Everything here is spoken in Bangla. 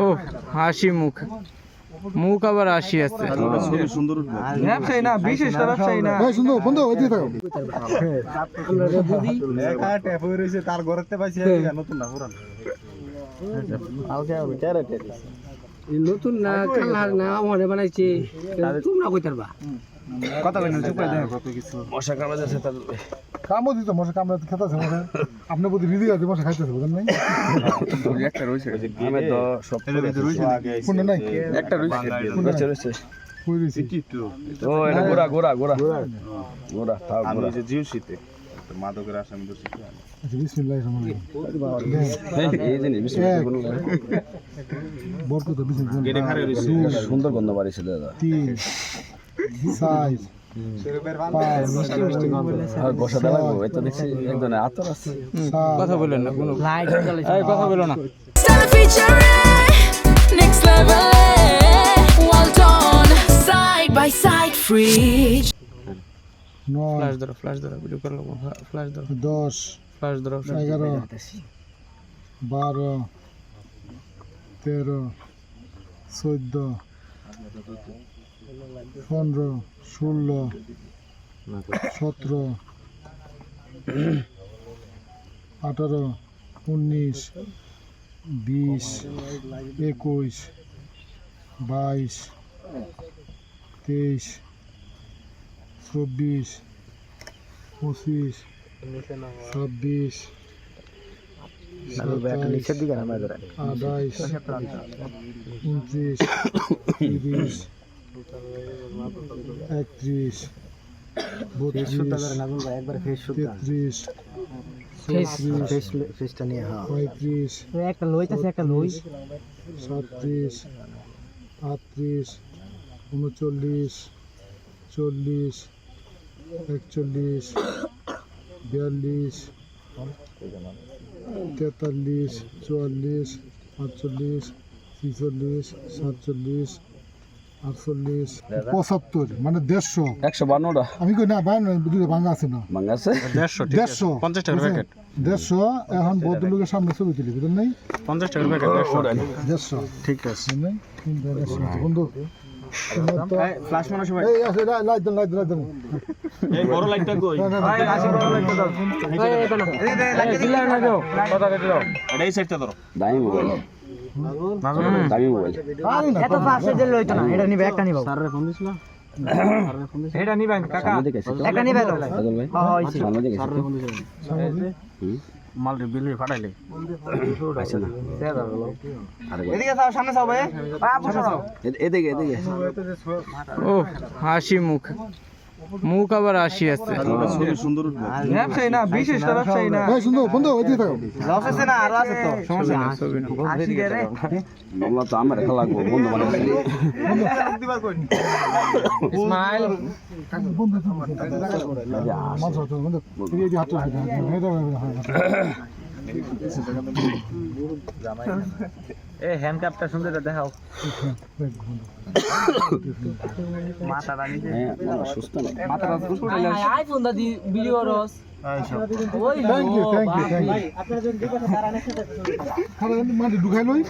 ও হাসি মুখ মুখ আবার হাসি আছে সুন্দর ব্যবসায়ী না বিশেষটা ব্যবসায়ী না সুন্দর বন্ধু ওইদিকে থাকো তার ঘরেতে পাইছে নতুন না পুরান নতুন না কালার না আমারে বানাইছে তোমরা কই পারবা কথা কই না চুপ করে দেখো কত কিছু মশা কামড়া যাচ্ছে তার কামও দিত মশা কামড়া খেতেছে মশা আপনি বুঝি রিদি আছে মশা খাইতেছে বুঝেন নাই একটা রইছে আমি তো সব রইছে কোন নাই একটা রইছে রইছে কই রইছে ও এটা গোরা গোরা গোরা গোরা তাও গোরা আমি যে জিউসিতে মাদকের আসামি দোষী আচ্ছা বিসমিল্লাহির রহমানির রহিম এই দিন বিসমিল্লাহ কোন বরকত বিসমিল্লাহ গেটে খারে রইছে সুন্দর গন্ধ বাড়িছে দাদা 3 4 মিষ্টি মিষ্টি গন্ধ আর বসা দেওয়া লাগবে এটা দেখছি একদম আতর আছে কথা বলেন না কোনো লাইট জ্বালাইছে এই কথা বলো না Style feature next level well done side by side free 9 flash ধরো ভিডিও করে নেবো ফ্ল্যাশ ধরো 10 ফ্ল্যাশ ধরো 11 12 13 14 15 16 17 18 19 20 21 22 23 24 25 26 নিচের দিকে নামায় ধরে 28 29 30 31 32 একবার ফেস শুদ্ধ 33 ফেসটা নিয়ে হ্যাঁ 35 একটা লইতাছে একটা লই 37 38 39 40 41 42 43 44 45 46 47 48 75 মানে 150 152টা আমি কই না বাইন দুটো ভাঙা আছে না ভাঙা আছে 150 50 টাকার প্যাকেট 150 এখন ভদ্রলোকের সামনে ছবি তুলি বুঝলেন নাই 50 টাকার প্যাকেট 150 ঠিক আছে বুঝলেন বন্ধু ফ্ল্যাশ মানো সবাই এই আছে লাইট দেন এই বড় লাইটটা কই দিলাম না দাও কথা কই দাও এটা এই সাইডটা ধরো দামি মোবাইল দামি মোবাইল এত ফাস্টে যে লইতো না এটা নিবে একটা নিবা স্যারের ফোন দিছিল এটা নিবেন কাকা একটা নিবে তো বাদল ভাই হ্যাঁ হইছে সামনে দিকে স্যারের ফোন দিছিল মাল বিল ফাটাইলে আছে না আরে এদিকে যাও সামনে যাও ভাই বসো এদিকে ও হাসি মুখ মুখ আবার হাসি আছে সুন্দর ব্যবসায়ী না বিশেষটা ব্যবসায়ী না এই সুন্দর বন্ধু ওইদিকে থাকো লস আছে না আরো আছে তো সমস্যা না ছবি না আসি রে মামলা তো আমার খেলা লাগবো বন্ধু মানে স্মাইল বন্ধু মাছ হতো বন্ধু এই যে হাতটা এ হ্যান্ডকাপটা সুন্দর দেখাও মাথাটা নিচে সুস্থ না মাথাটা সুস্থ আইফোন দা দি ভিডিও রস ওই থ্যাংক ইউ আপনারা যদি দেখেন তারা অনেক সাথে খারাপ মানে ঢুকাইলোই